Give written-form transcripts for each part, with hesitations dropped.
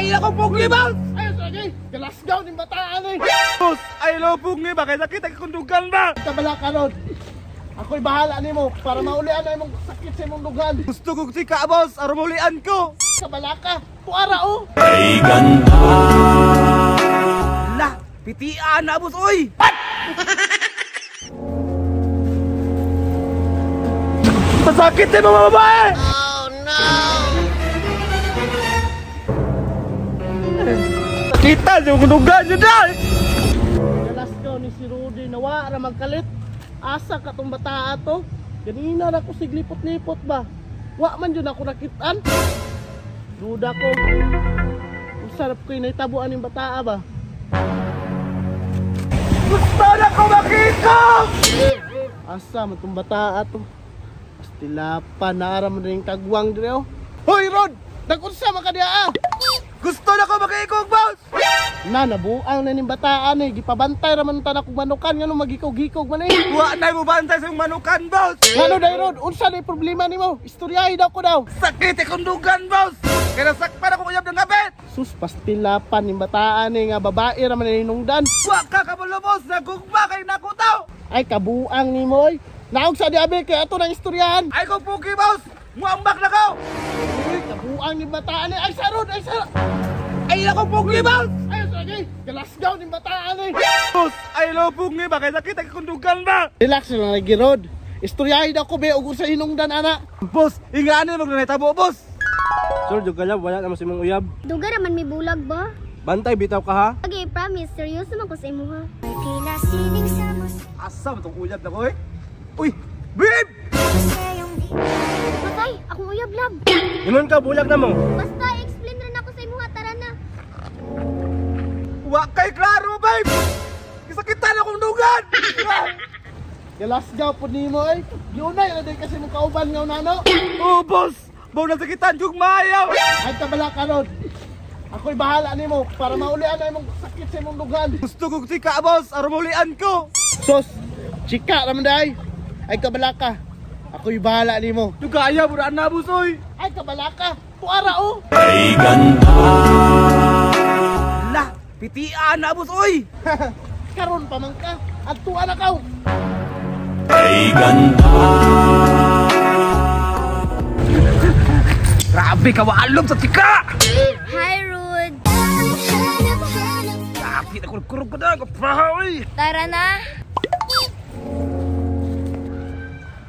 Ay, ako pugli, boss! Ay, sige! Galasgaw ng bataan eh! Boss, ay lo pugli ba? Kaya sakit ang kundugan ba? Kabala ka ron! Ako'y bahala ni mo para maulian na imong sakit sa imong dugan! Gusto kong sika, boss! Arumulian ko! Kabala ka! Puara oh! Ay ganda. Lah, pitian na, boss, oy! Masakit eh, mga babae! Oh no! Kita, yung kundugan nyo dahil! Galasgaw ni si Rudy nawa na magkalit. Asa ka tong bataa to? Ganina na ko siglipot-lipot ba? Wa man yun ako nakitaan. Duda ko. Ang sarap ko yung naitabuan ng bataa ba? Gusto na ko makita! Asa man tong bataa to? Pastilapan, naara man rin kagwang dire oh. Hoy Rod! Nag-unsa man ka diya ah! Gusto na ko makikog, boss! Na, nabuang na ning bataan eh. Gipabantay raman ta na kung manukan nga nung magikog-hikog man eh. Wa na mo bantay sa manukan, boss! Ano day Rod? Unsa na yung problema ni mo? Istoryahin ako daw. Sakit eh kundugan, boss! Kaya sakpan ako uyab ng gabit! Sus, pastilapan ng bataan eh nga babae raman na hinungdan. Wa ka kabulo, boss! Nagugma kay nakutaw! Ay, kabuang ni mo eh. Naog sa diabe kaya ito ng istoryahan. Ay ko pugi, boss! Muambak na ko! Ay, kabuang ng bataan eh. Ay, sarod! Ay, sarod! Ay ako pugi, boss! Ay, sige! Galasgaw ng bataan eh. Boss, ay lo pugi ba? Kaya sakit ang kundugan ba? Relax na lang lagi Rod. Istoryahin ako be ugo sa hinungdan ana. Boss, ingani magnanay-tabo, boss! Sir, jug kalab, wala naman si mong uyab. Duga raman may bulag ba? Bantay, bitaw ka ha. Okay, promise. Seryoso man ko sa imo ha. Asa mo itong uyab na ko, eh? Uy! Babe! Patay, akong uyab lab. Inon ka, bulag na mo. Basta explain rin ako sa imo ha, tara na. Wa kay klaro, babe! Kisakitan akong dugan! Galasgaw po ni mo eh. Yunay na din kasi mong kauban nga nano. Oh, boss! Baw na sakitan, yung mayaw! Ay, tabala ka Rod. Ako'y bahala ni mo para maulian na imong sakit sa imong dugan. Gusto kong sika, boss! Arumulian ko! Sos, chika naman dahi. Ay, kabala ka. Ako'y bahala ni mo. Yung kaya, buraan na, boss, oy! Ay, kabala ka. Puara oh. Ay ganda. Lah, pitian na, boss, oy! Karon pa man ka. Agtuan na ka. Ay ganda. Grabe ka, waalog sa sika! Hi, Rud. Grabe, nakulog-kurog ka na, kapahaw, Tara na.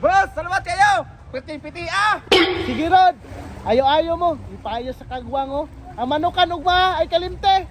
Boss, salamat kayo! Piti-piti, ah! Sige Rod. Ayo-ayo mo. Ipayo sa kagwang oh. Ang manukan ugma ay kalimte.